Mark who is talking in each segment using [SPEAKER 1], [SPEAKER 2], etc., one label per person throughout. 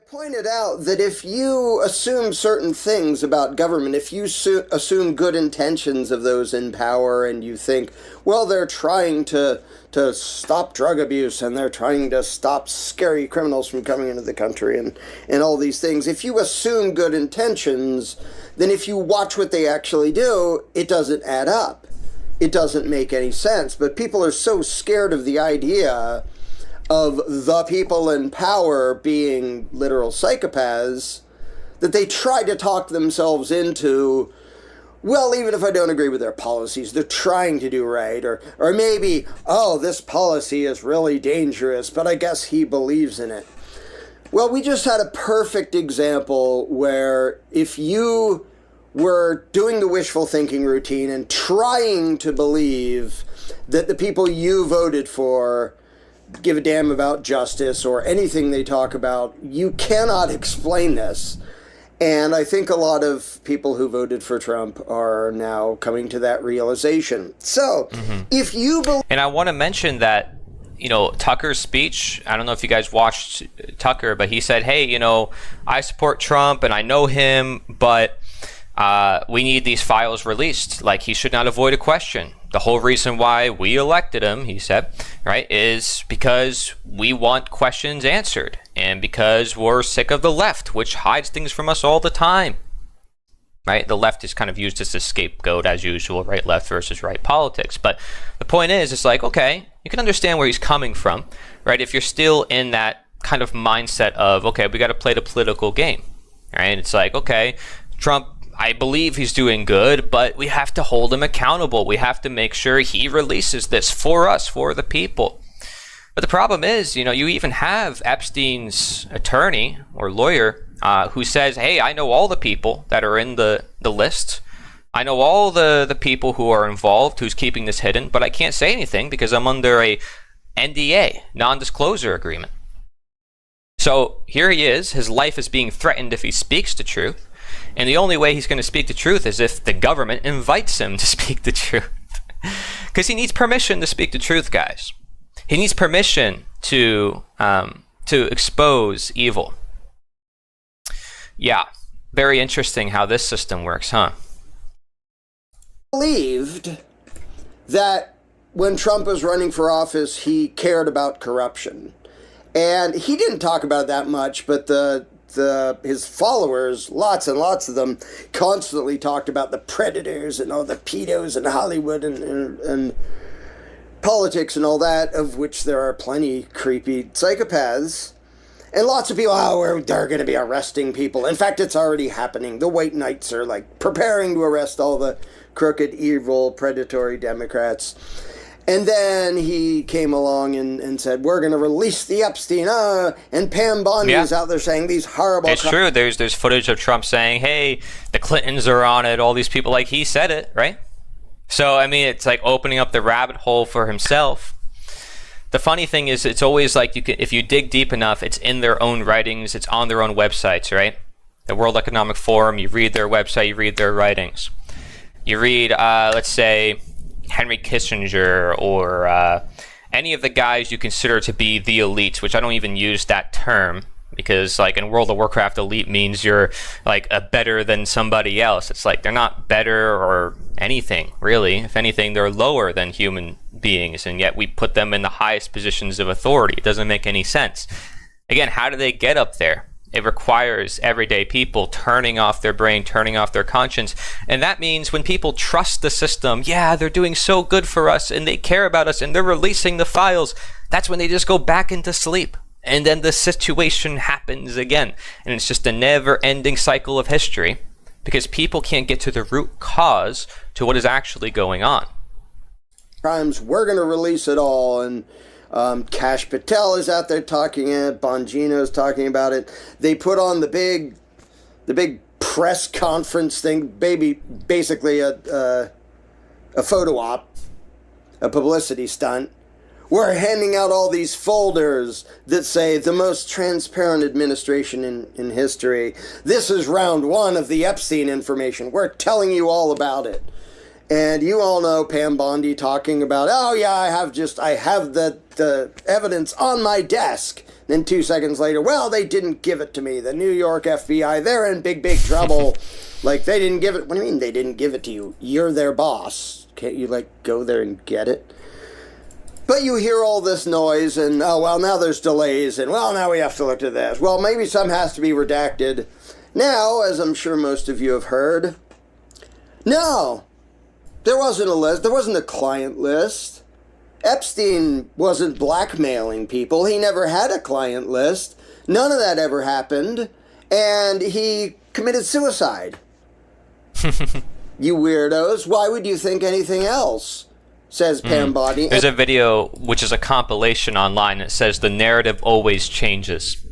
[SPEAKER 1] Pointed out that if you assume certain things about government, if you assume good intentions of those in power, and you think, well, they're trying to stop drug abuse and they're trying to stop scary criminals from coming into the country and all these things, if you assume good intentions, then if you watch what they actually do, it doesn't add up. It doesn't make any sense. But people are so scared of the idea of the people in power being literal psychopaths that they try to talk themselves into, well, even if I don't agree with their policies, they're trying to do right. Or maybe, oh, this policy is really dangerous, but I guess he believes in it. Well, we just had a perfect example where if you were doing the wishful thinking routine and trying to believe that the people you voted for give a damn about justice or anything they talk about, you cannot explain this. And I think a lot of people who voted for Trump are now coming to that realization. So, if you believe...
[SPEAKER 2] And I want to mention that, Tucker's speech, I don't know if you guys watched Tucker, but he said, hey, I support Trump and I know him, but we need these files released. Like, he should not avoid a question. The whole reason why we elected him, he said, right, is because we want questions answered and because we're sick of the left, which hides things from us all the time, right? The left is kind of used as a scapegoat as usual, right? Left versus right politics. But the point is, it's like, okay, you can understand where he's coming from, right? If you're still in that kind of mindset of, okay, we got to play the political game, right? It's like, okay, Trump, I believe he's doing good, but we have to hold him accountable. We have to make sure he releases this for us, for the people. But the problem is, you even have Epstein's attorney or lawyer who says, hey, I know all the people that are in the list. I know all the people who are involved, who's keeping this hidden, but I can't say anything because I'm under a NDA, non-disclosure agreement. So here he is. His life is being threatened if he speaks the truth. And the only way he's going to speak the truth is if the government invites him to speak the truth. Because he needs permission to speak the truth, guys. He needs permission to expose evil. Yeah, very interesting how this system works, huh?
[SPEAKER 1] Believed that when Trump was running for office, he cared about corruption. And he didn't talk about it that much, but his followers, lots and lots of them, constantly talked about the predators and all the pedos in Hollywood and politics and all that, of which there are plenty creepy psychopaths. And lots of people, they're going to be arresting people. In fact, it's already happening. The white knights are preparing to arrest all the crooked, evil, predatory Democrats. And then he came along and said, we're going to release the Epstein, and Pam Bondi's out there saying these horrible...
[SPEAKER 2] It's true. There's footage of Trump saying, hey, the Clintons are on it, all these people, he said it, right? So, it's like opening up the rabbit hole for himself. The funny thing is, it's always if you dig deep enough, it's in their own writings, it's on their own websites, right? The World Economic Forum, you read their website, you read their writings. You read, let's say... Henry Kissinger or any of the guys you consider to be the elites, which I don't even use that term because in World of Warcraft, elite means you're a better than somebody else. It's they're not better or anything, really. If anything, they're lower than human beings, and yet we put them in the highest positions of authority. It doesn't make any sense. Again, how do they get up there? It requires everyday people turning off their brain, turning off their conscience. And that means when people trust the system, they're doing so good for us and they care about us and they're releasing the files, that's when they just go back into sleep. And then the situation happens again. And it's just a never-ending cycle of history because people can't get to the root cause to what is actually going on.
[SPEAKER 1] Crimes, we're going to release it all, and Kash Patel is out there talking it. Bongino's talking about it. They put on the big press conference thing, basically a photo op, a publicity stunt. We're handing out all these folders that say the most transparent administration in history. This is round one of the Epstein information. We're telling you all about it. And you all know Pam Bondi talking about, I have the evidence on my desk Then 2 seconds later, well, they didn't give it to me. The New York FBI, they're in big, big trouble. Like, they didn't give it. What do you mean they didn't give it to you? You're their boss. Can't you, like, go there and get it? But you hear all this noise, and, oh, well, now there's delays, and, well, now we have to look at this. Well, maybe some has to be redacted. Now, as I'm sure most of you have heard, no, there wasn't a list. There wasn't a client list. Epstein wasn't blackmailing people. He never had a client list. None of that ever happened. And he committed suicide. You weirdos. Why would you think anything else? Says Pam Boddy.
[SPEAKER 2] There's a video, which is a compilation online, that says the narrative always changes.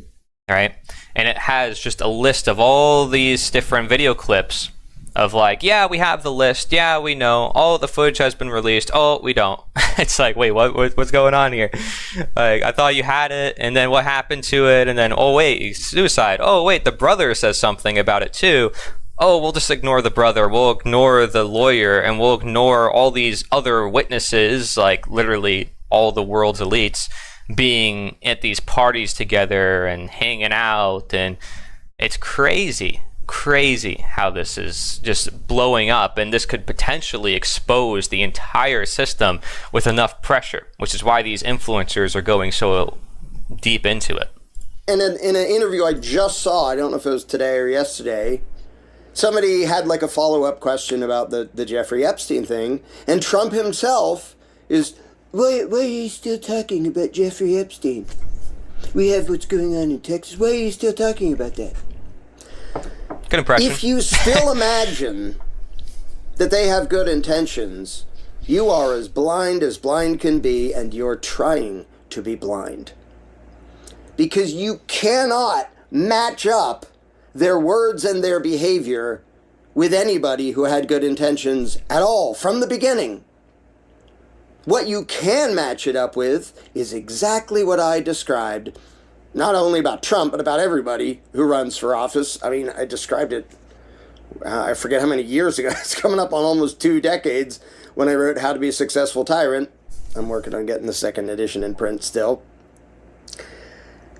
[SPEAKER 2] All right? And it has just a list of all these different video clips of like, yeah, we have the list. Yeah, we know. All the footage has been released. Oh, we don't. It's like, wait, what's going on here? Like, I thought you had it, and then what happened to it? And then, oh, wait, suicide. Oh, wait, the brother says something about it too. Oh, we'll just ignore the brother. We'll ignore the lawyer, and we'll ignore all these other witnesses, like literally all the world's elites being at these parties together and hanging out. And it's crazy how this is just blowing up, and this could potentially expose the entire system with enough pressure, which is why these influencers are going so deep into it.
[SPEAKER 1] And in an interview I just saw, I don't know if it was today or yesterday, somebody had like a follow-up question about the Jeffrey Epstein thing, and Trump himself is, why are you still talking about Jeffrey Epstein? We have what's going on in Texas. Why are you still talking about that?
[SPEAKER 2] Good impression.
[SPEAKER 1] If you still imagine that they have good intentions, you are as blind can be, and you're trying to be blind. Because you cannot match up their words and their behavior with anybody who had good intentions at all from the beginning. What you can match it up with is exactly what I described, not only about Trump, but about everybody who runs for office. I mean, I described it, I forget how many years ago. It's coming up on almost 2 decades when I wrote How to Be a Successful Tyrant. I'm working on getting the second edition in print still.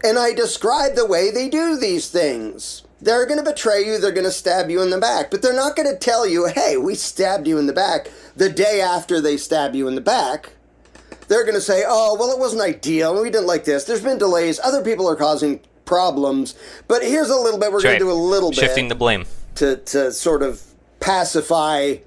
[SPEAKER 1] And I described the way they do these things. They're going to betray you, they're going to stab you in the back, but they're not going to tell you, hey, we stabbed you in the back the day after they stab you in the back. They're going to say, oh, well, it wasn't ideal. We didn't like this. There's been delays. Other people are causing problems. But here's a little bit. We're going to do a little bit.
[SPEAKER 2] Shifting the blame.
[SPEAKER 1] To sort of pacify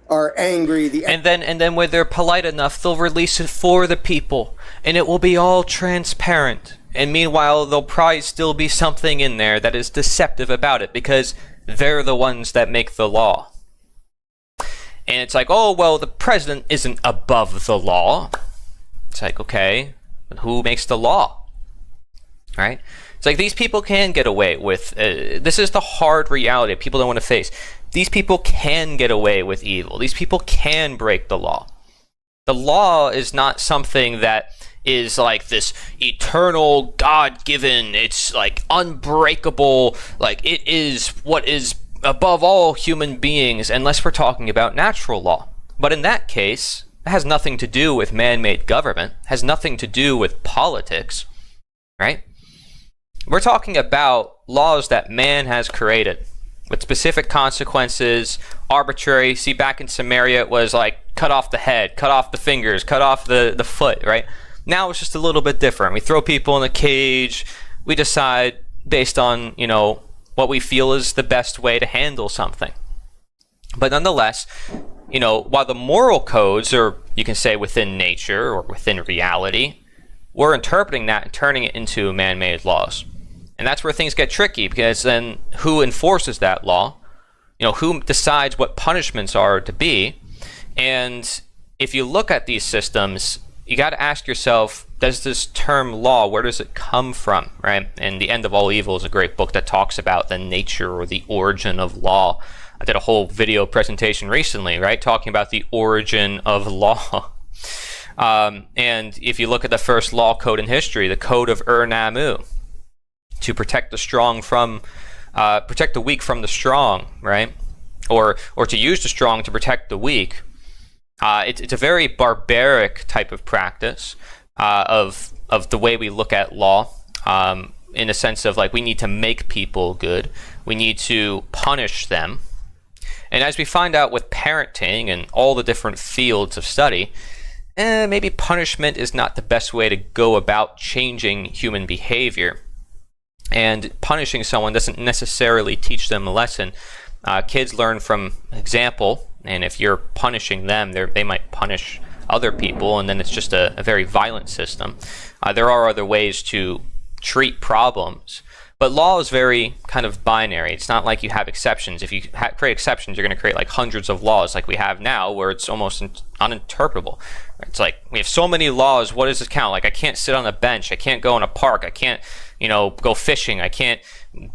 [SPEAKER 1] our angry...
[SPEAKER 2] And then when they're polite enough, they'll release it for the people. And it will be all transparent. And meanwhile, there'll probably still be something in there that is deceptive about it, because they're the ones that make the law. And it's like, oh, well, the president isn't above the law. It's like, okay, but who makes the law? Right? It's like these people can get away with, this is the hard reality people don't want to face. These people can get away with evil. These people can break the law. The law is not something that is like this eternal, God-given, it's like unbreakable, like it is what is above all human beings, unless we're talking about natural law. But in that case, it has nothing to do with man-made government, has nothing to do with politics, right? We're talking about laws that man has created with specific consequences, arbitrary. See, back in Samaria, it was like cut off the head, cut off the fingers, cut off the foot, right? Now it's just a little bit different. We throw people in a cage. We decide based on, what we feel is the best way to handle something. But nonetheless, while the moral codes are, you can say, within nature or within reality, we're interpreting that and turning it into man-made laws. And that's where things get tricky, because then who enforces that law? Who decides what punishments are to be? And if you look at these systems, you got to ask yourself, does this term law, where does it come from, right? And The End of All Evil is a great book that talks about the nature or the origin of law. I did a whole video presentation recently, right, talking about the origin of law. And if you look at the first law code in history, the Code of Ur-Nammu, to protect the strong from, protect the weak from the strong, right? Or to use the strong to protect the weak. It's a very barbaric type of practice of the way we look at law. in a sense of like we need to make people good. We need to punish them. And as we find out with parenting and all the different fields of study, maybe punishment is not the best way to go about changing human behavior. And punishing someone doesn't necessarily teach them a lesson. Kids learn from example, and if you're punishing them, they might punish other people, and then it's just a very violent system. There are other ways to treat problems. But law is very kind of binary. It's not like you have exceptions. If you create exceptions, you're going to create like hundreds of laws like we have now, where it's almost uninterpretable. It's like we have so many laws. What does this count? Like I can't sit on a bench. I can't go in a park. I can't, go fishing. I can't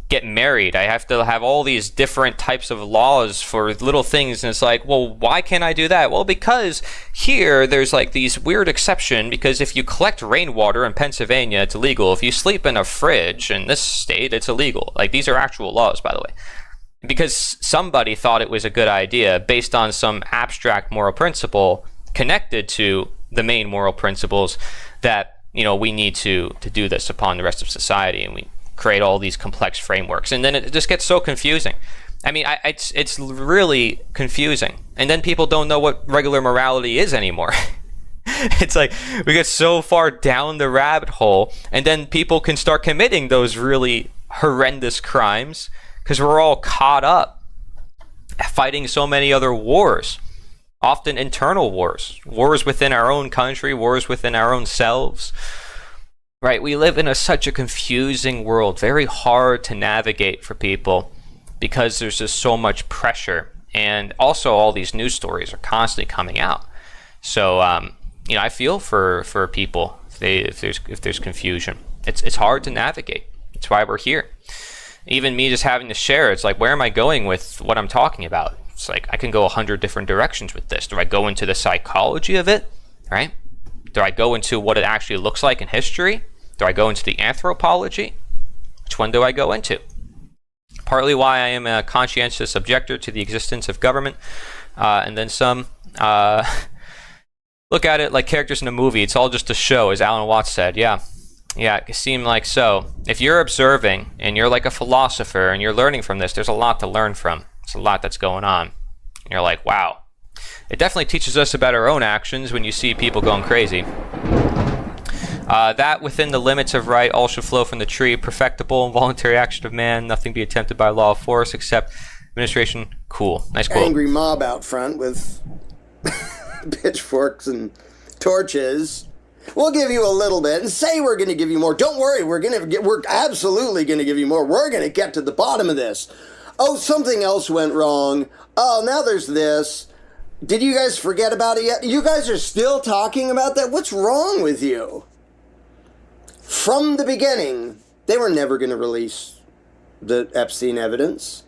[SPEAKER 2] get married. I have to have all these different types of laws for little things. And it's like, well, why can't I do that? Well, because here there's like these weird exception, because if you collect rainwater in Pennsylvania, it's illegal. If you sleep in a fridge in this state, it's illegal. Like these are actual laws, by the way. Because somebody thought it was a good idea based on some abstract moral principle connected to the main moral principles that, we need to do this upon the rest of society. And we create all these complex frameworks, and then it just gets so confusing. I mean, it's really confusing, and then people don't know what regular morality is anymore. It's like we get so far down the rabbit hole, and then people can start committing those really horrendous crimes because we're all caught up fighting so many other wars, often internal wars within our own country, wars within our own selves. Right, we live in such a confusing world, very hard to navigate for people because there's just so much pressure, and also all these news stories are constantly coming out. So, I feel for people if there's confusion. It's hard to navigate. That's why we're here. Even me just having to share, it's like, where am I going with what I'm talking about? It's like I can go 100 different directions with this. Do I go into the psychology of it, right? Do I go into what it actually looks like in history? Do I go into the anthropology? Which one do I go into? Partly why I am a conscientious objector to the existence of government, and then some look at it like characters in a movie. It's all just a show, as Alan Watts said. Yeah, it seemed like so. If you're observing and you're like a philosopher and you're learning from this, there's a lot to learn from. There's a lot that's going on. And you're like, wow. It definitely teaches us about our own actions when you see people going crazy. That within the limits of right, all should flow from the tree, perfectible and voluntary action of man, nothing be attempted by law of force except administration. Cool. Nice quote.
[SPEAKER 1] Angry mob out front with pitchforks and torches. We'll give you a little bit and say we're going to give you more. Don't worry, we're absolutely going to give you more. We're going to get to the bottom of this. Oh, something else went wrong. Oh, now there's this. Did you guys forget about it yet? You guys are still talking about that? What's wrong with you? From the beginning, they were never going to release the Epstein evidence.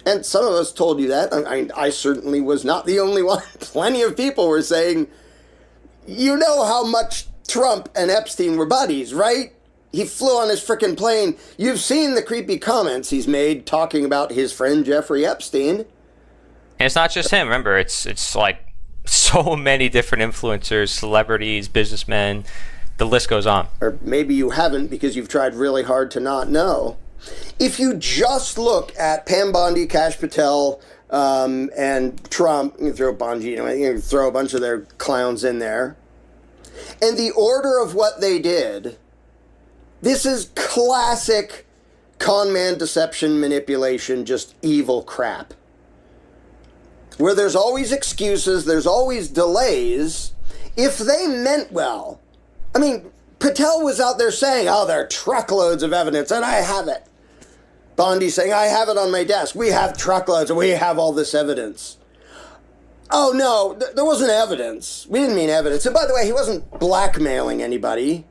[SPEAKER 1] And some of us told you that. I certainly was not the only one. Plenty of people were saying, you know how much Trump and Epstein were buddies, right? He flew on his frickin' plane. You've seen the creepy comments he's made talking about his friend Jeffrey Epstein.
[SPEAKER 2] And it's not just him. Remember, it's like so many different influencers, celebrities, businessmen. The list goes on.
[SPEAKER 1] Or maybe you haven't because you've tried really hard to not know. If you just look at Pam Bondi, Kash Patel, and Trump, you can throw Bonji, you can throw a bunch of their clowns in there, and the order of what they did, this is classic con man, deception, manipulation, just evil crap. Where there's always excuses, there's always delays. If they meant well, I mean, Patel was out there saying, oh, there are truckloads of evidence, and I have it. Bondi saying, I have it on my desk. We have truckloads, and we have all this evidence. Oh, no, there wasn't evidence. We didn't mean evidence. And by the way, he wasn't blackmailing anybody.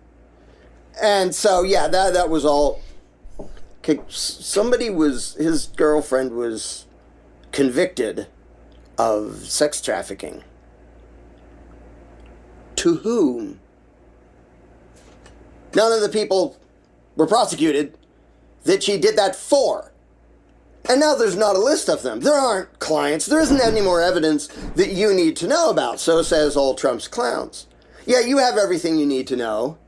[SPEAKER 1] And so, yeah, that was all. His girlfriend was convicted of sex trafficking. To whom? None of the people were prosecuted that she did that for. And now there's not a list of them. There aren't clients. There isn't any more evidence that you need to know about. So says all Trump's clowns. Yeah, you have everything you need to know.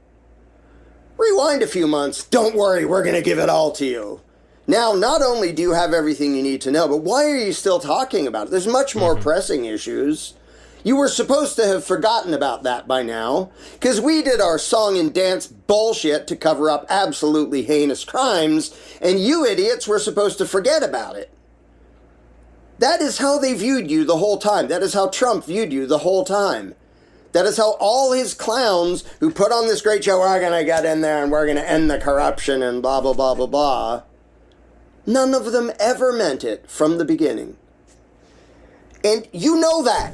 [SPEAKER 1] Rewind a few months. Don't worry, we're going to give it all to you. Now, not only do you have everything you need to know, but why are you still talking about it? There's much more pressing issues. You were supposed to have forgotten about that by now, because we did our song and dance bullshit to cover up absolutely heinous crimes, and you idiots were supposed to forget about it. That is how they viewed you the whole time. That is how Trump viewed you the whole time. That is how all his clowns who put on this great show, we're going to get in there and we're going to end the corruption and blah, blah, blah, blah, blah. None of them ever meant it from the beginning. And you know that.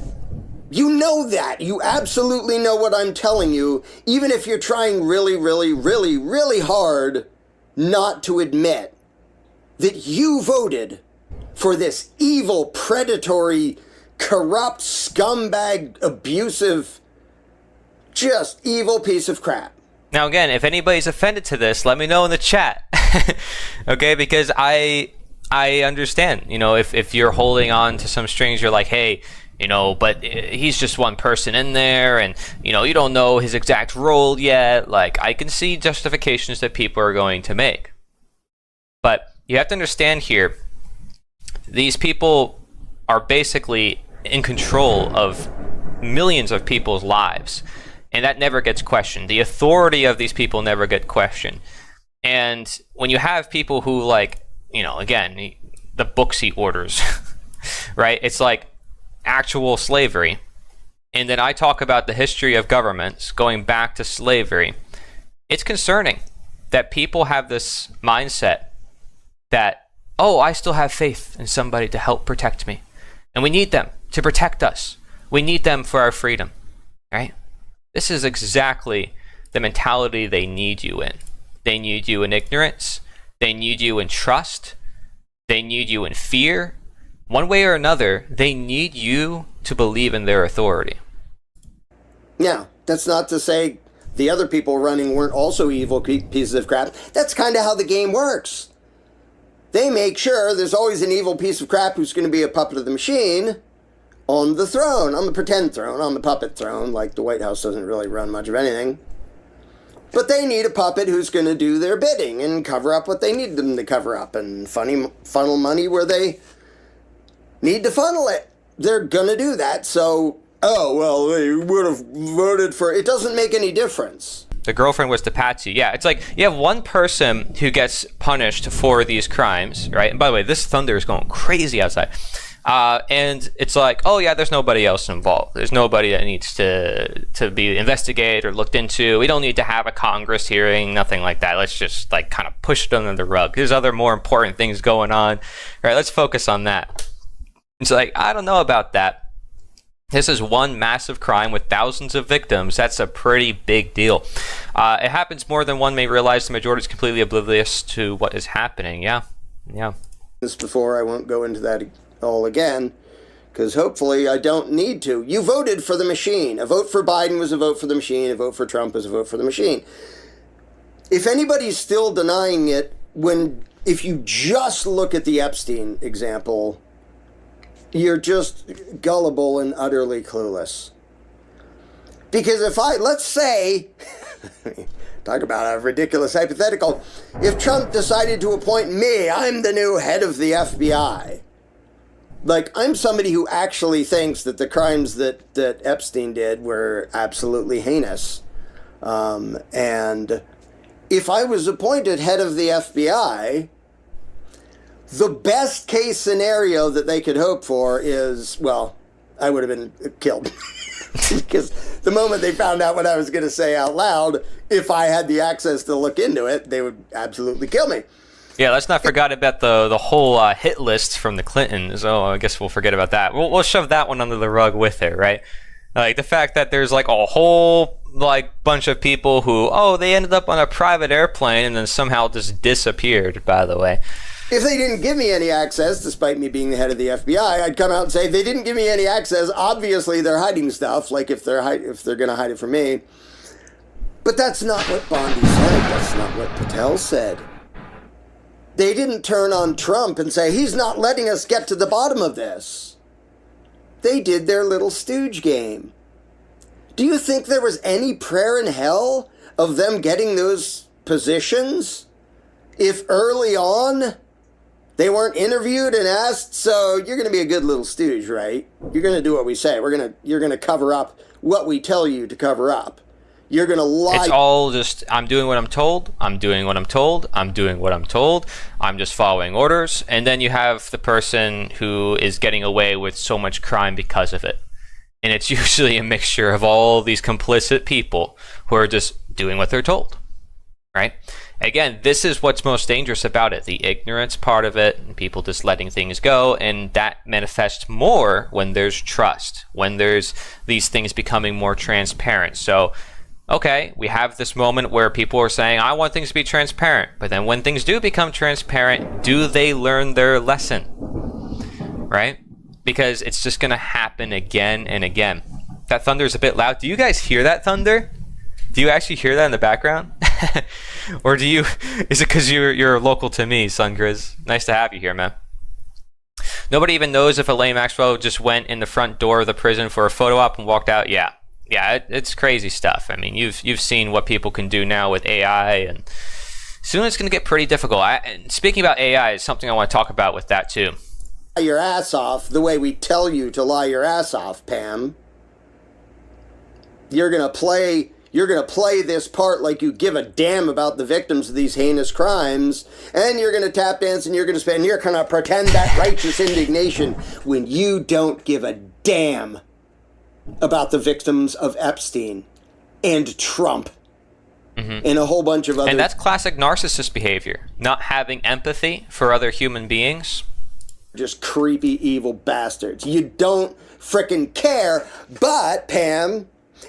[SPEAKER 1] You know that. You absolutely know what I'm telling you, even if you're trying really, really, really, really hard not to admit that you voted for this evil, predatory, corrupt, scumbag, abusive, just evil piece of crap.
[SPEAKER 2] Now, again, if anybody's offended to this, let me know in the chat. Okay, because I understand, if you're holding on to some strings, you're like, hey, but he's just one person in there, and, you don't know his exact role yet. Like, I can see justifications that people are going to make. But you have to understand here, these people are basically in control of millions of people's lives, and that never gets questioned. The authority of these people never get questioned. And when you have people who, again, the books he orders, right? It's like actual slavery. And then I talk about the history of governments going back to slavery. It's concerning that people have this mindset that, oh, I still have faith in somebody to help protect me. And we need them to protect us. We need them for our freedom, right? This is exactly the mentality they need you in. They need you in ignorance. They need you in trust. They need you in fear. One way or another, they need you to believe in their authority.
[SPEAKER 1] Now, that's not to say the other people running weren't also evil pieces of crap. That's kind of how the game works. They make sure there's always an evil piece of crap who's going to be a puppet of the machine on the throne, on the pretend throne, on the puppet throne. Like, the White House doesn't really run much of anything. But they need a puppet who's going to do their bidding and cover up what they need them to cover up and funnel money where they need to funnel it. They're going to do that, so, they would have voted for it. It doesn't make any difference.
[SPEAKER 2] The girlfriend was the patsy. Yeah, it's like you have one person who gets punished for these crimes, right? And by the way, this thunder is going crazy outside. And it's like, oh yeah, there's nobody else involved. There's nobody that needs to be investigated or looked into. We don't need to have a Congress hearing, nothing like that. Let's just kind of push it under the rug. There's other more important things going on. All right, let's focus on that. It's like, I don't know about that. This is one massive crime with thousands of victims. That's a pretty big deal. It happens more than one may realize. The majority is completely oblivious to what is happening. Yeah.
[SPEAKER 1] This before, I won't go into that all again, because hopefully I don't need to. You voted for the machine. A vote for Biden was a vote for the machine. A vote for Trump was a vote for the machine. If anybody's still denying it, if you just look at the Epstein example, you're just gullible and utterly clueless. Because let's say, talk about a ridiculous hypothetical, if Trump decided to appoint me, I'm the new head of the FBI. I'm somebody who actually thinks that the crimes that Epstein did were absolutely heinous. And if I was appointed head of the FBI, the best case scenario that they could hope for is, I would have been killed. Because the moment they found out what I was going to say out loud, if I had the access to look into it, they would absolutely kill me.
[SPEAKER 2] Yeah, let's not forget about the whole hit list from the Clintons. Oh, I guess we'll forget about that. We'll shove that one under the rug with it, right? Like the fact that there's a whole bunch of people who, they ended up on a private airplane and then somehow just disappeared, by the way.
[SPEAKER 1] If they didn't give me any access, despite me being the head of the FBI, I'd come out and say, they didn't give me any access. Obviously, they're hiding stuff, if they're going to hide it from me. But that's not what Bondi said. That's not what Patel said. They didn't turn on Trump and say, he's not letting us get to the bottom of this. They did their little stooge game. Do you think there was any prayer in hell of them getting those positions if early on they weren't interviewed and asked, so you're going to be a good little stooge, right? You're going to do what we say. You're going to cover up what we tell you to cover up. You're going to lie.
[SPEAKER 2] It's all just, I'm doing what I'm told. I'm doing what I'm told. I'm doing what I'm told. I'm just following orders. And then you have the person who is getting away with so much crime because of it. And it's usually a mixture of all these complicit people who are just doing what they're told, right? Again, this is what's most dangerous about it, the ignorance part of it, and people just letting things go, and that manifests more when there's trust, when there's these things becoming more transparent. So, okay, we have this moment where people are saying, I want things to be transparent, but then when things do become transparent, do they learn their lesson, right? Because it's just going to happen again and again. That thunder is a bit loud. Do you guys hear that thunder? Do you actually hear that in the background? Or is it because you're local to me, Sun Grizz? Nice to have you here, man. Nobody even knows if Elaine Maxwell just went in the front door of the prison for a photo op and walked out. Yeah, it's crazy stuff. I mean, you've seen what people can do now with AI, and soon it's going to get pretty difficult. And speaking about AI, is something I want to talk about with that too.
[SPEAKER 1] Your ass off the way we tell you to lie your ass off, Pam. You're going to play this part like you give a damn about the victims of these heinous crimes, and you're going to tap dance, and you're going to pretend that righteous indignation when you don't give a damn about the victims of Epstein and Trump and a whole bunch of other...
[SPEAKER 2] And that's classic narcissist behavior, not having empathy for other human beings.
[SPEAKER 1] Just creepy, evil bastards. You don't frickin' care, but, Pam...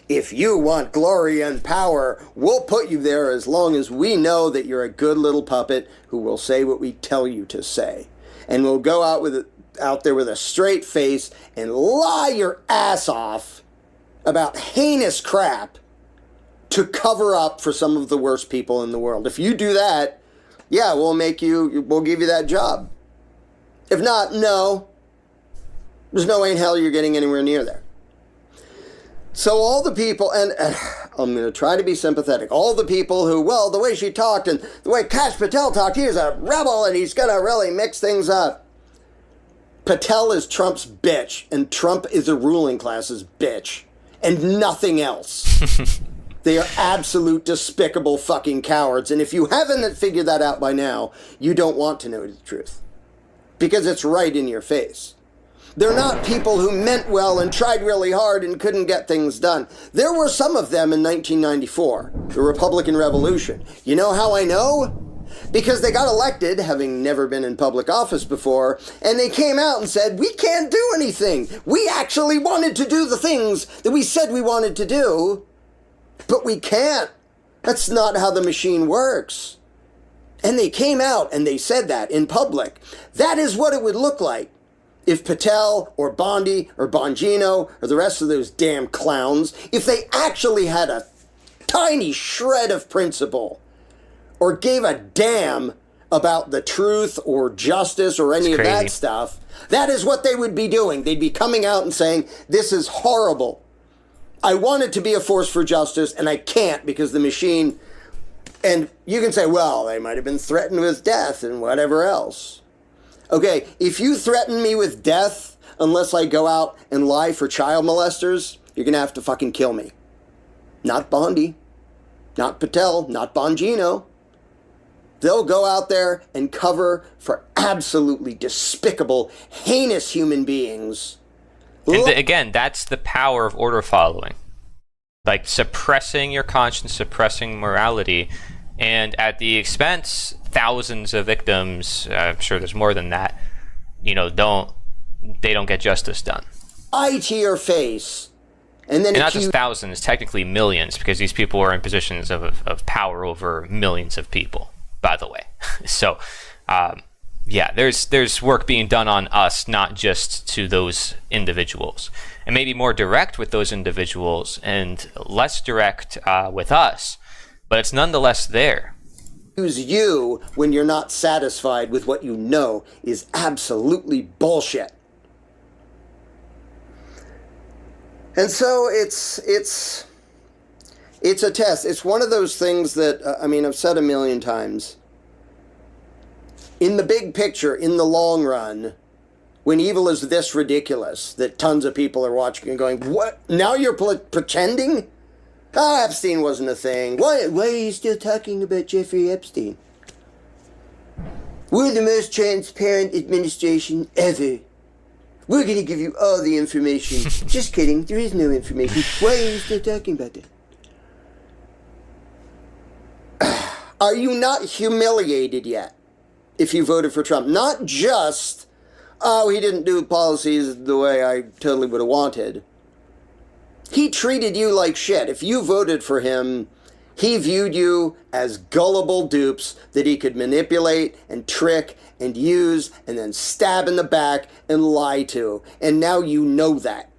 [SPEAKER 1] if you want glory and power, we'll put you there as long as we know that you're a good little puppet who will say what we tell you to say. And we'll go out there with a straight face and lie your ass off about heinous crap to cover up for some of the worst people in the world. If you do that, yeah, we'll give you that job. If not, no. There's no way in hell you're getting anywhere near there. So all the people, and I'm going to try to be sympathetic, all the people who, well, the way she talked and the way Kash Patel talked, he is a rebel and he's going to really mix things up. Patel is Trump's bitch, and Trump is the ruling class's bitch, and nothing else. They are absolute despicable fucking cowards, and if you haven't figured that out by now, you don't want to know the truth. Because it's right in your face. They're not people who meant well and tried really hard and couldn't get things done. There were some of them in 1994, the Republican Revolution. You know how I know? Because they got elected, having never been in public office before, and they came out and said, we can't do anything. We actually wanted to do the things that we said we wanted to do, but we can't. That's not how the machine works. And they came out and they said that in public. That is what it would look like if Patel or Bondi or Bongino or the rest of those damn clowns, if they actually had a tiny shred of principle or gave a damn about the truth or justice or any of that stuff, that is what they would be doing. They'd be coming out and saying, this is horrible. I wanted to be a force for justice and I can't because the machine... And you can say, well, they might have been threatened with death and whatever else. Okay, if you threaten me with death unless I go out and lie for child molesters, you're going to have to fucking kill me. Not Bondi, not Patel, not Bongino. They'll go out there and cover for absolutely despicable, heinous human beings.
[SPEAKER 2] And again, that's the power of order following. Like suppressing your conscience, suppressing morality, and at the expense, thousands of victims, I'm sure there's more than that, don't get justice done.
[SPEAKER 1] Eye to your face. And
[SPEAKER 2] not just thousands, technically millions, because these people are in positions of power over millions of people, by the way. So, there's work being done on us, not just to those individuals. And maybe more direct with those individuals and less direct with us, but it's nonetheless there.
[SPEAKER 1] Use you when you're not satisfied with what you know is absolutely bullshit. And so it's It's a test. It's one of those things that, I've said a million times. In the big picture, in the long run, when evil is this ridiculous that tons of people are watching and going, what? Now you're pretending? Oh, Epstein wasn't a thing. Why are you still talking about Jeffrey Epstein? We're the most transparent administration ever. We're going to give you all the information. Just kidding. There is no information. Why are you still talking about that? Are you not humiliated yet if you voted for Trump? Not just, oh, he didn't do policies the way I totally would have wanted. He treated you like shit. If you voted for him, he viewed you as gullible dupes that he could manipulate and trick and use and then stab in the back and lie to. And now you know that.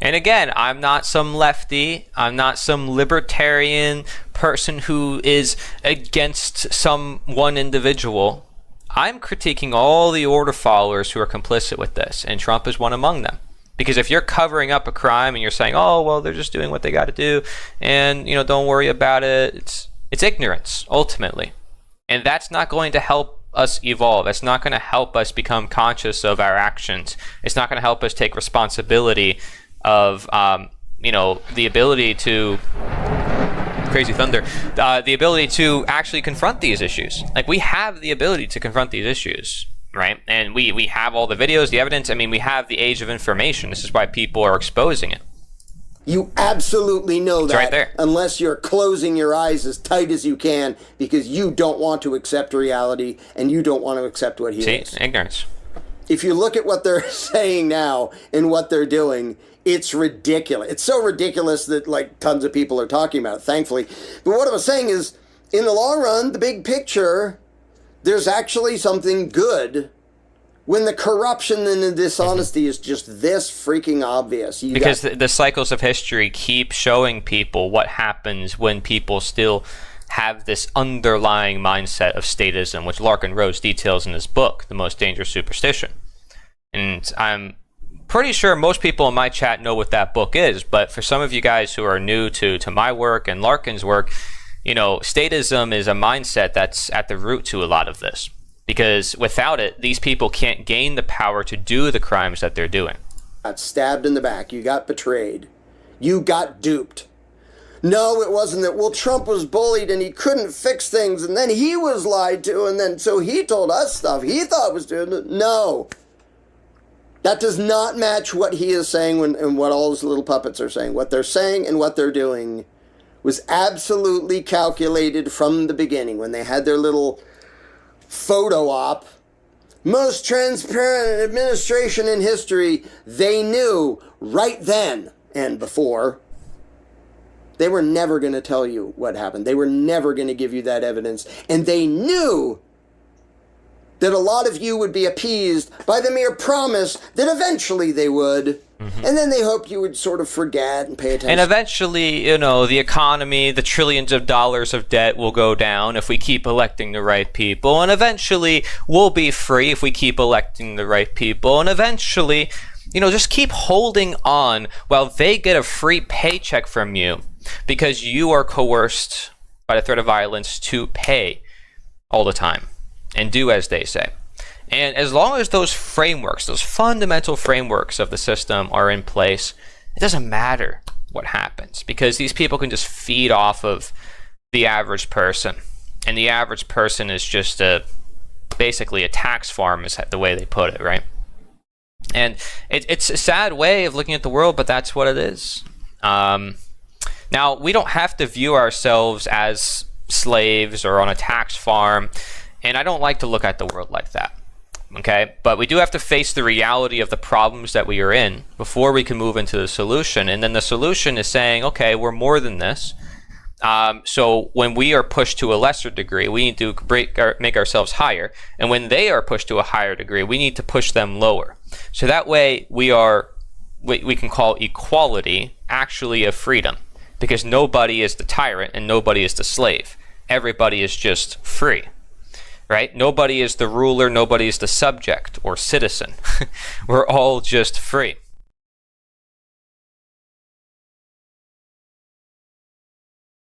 [SPEAKER 2] And again, I'm not some lefty. I'm not some libertarian person who is against some one individual. I'm critiquing all the order followers who are complicit with this, and Trump is one among them. Because if you're covering up a crime and you're saying, oh, well, they're just doing what they got to do, and, don't worry about it, it's ignorance, ultimately. And that's not going to help us evolve. That's not going to help us become conscious of our actions. It's not going to help us take responsibility of, the ability to... Crazy thunder. The ability to actually confront these issues. Like, we have the ability to confront these issues. Right? And we have all the videos, the evidence. We have the age of information. This is why people are exposing it.
[SPEAKER 1] You absolutely know that.
[SPEAKER 2] It's right there.
[SPEAKER 1] Unless you're closing your eyes as tight as you can because you don't want to accept reality and you don't want to accept what he is.
[SPEAKER 2] Ignorance.
[SPEAKER 1] If you look at what they're saying now and what they're doing, it's ridiculous. It's so ridiculous that tons of people are talking about it, thankfully. But what I was saying is, in the long run, the big picture, there's actually something good when the corruption and the dishonesty is just this freaking obvious.
[SPEAKER 2] Because the cycles of history keep showing people what happens when people still have this underlying mindset of statism, which Larken Rose details in his book, The Most Dangerous Superstition. And I'm pretty sure most people in my chat know what that book is, but for some of you guys who are new to my work and Larken's work, statism is a mindset that's at the root to a lot of this. Because without it, these people can't gain the power to do the crimes that they're doing.
[SPEAKER 1] Got stabbed in the back. You got betrayed. You got duped. No, it wasn't that. Well, Trump was bullied and he couldn't fix things, and then he was lied to, and then so he told us stuff he thought was doing it. No. That does not match what he is saying and what all his little puppets are saying. What they're saying and what they're doing was absolutely calculated from the beginning when they had their little photo op. Most transparent administration in history. They knew right then and before they were never going to tell you what happened. They were never going to give you that evidence. And they knew that a lot of you would be appeased by the mere promise that eventually they would. Mm-hmm. And then they hoped you would sort of forget and pay attention.
[SPEAKER 2] And eventually, the economy, the trillions of dollars of debt will go down if we keep electing the right people. And eventually, we'll be free if we keep electing the right people. And eventually, just keep holding on while they get a free paycheck from you because you are coerced by the threat of violence to pay all the time and do as they say. And as long as those frameworks, those fundamental frameworks of the system are in place, it doesn't matter what happens because these people can just feed off of the average person. And the average person is just basically a tax farm is the way they put it, right? And it's a sad way of looking at the world, but that's what it is. Now, we don't have to view ourselves as slaves or on a tax farm, and I don't like to look at the world like that. Okay, but we do have to face the reality of the problems that we are in before we can move into the solution. And then the solution is saying, okay, we're more than this. So when we are pushed to a lesser degree, we need to make ourselves higher. And when they are pushed to a higher degree, we need to push them lower. So that way we can call equality actually a freedom, because nobody is the tyrant and nobody is the slave. Everybody is just free. Right? Nobody is the ruler, nobody is the subject or citizen. We're all just free.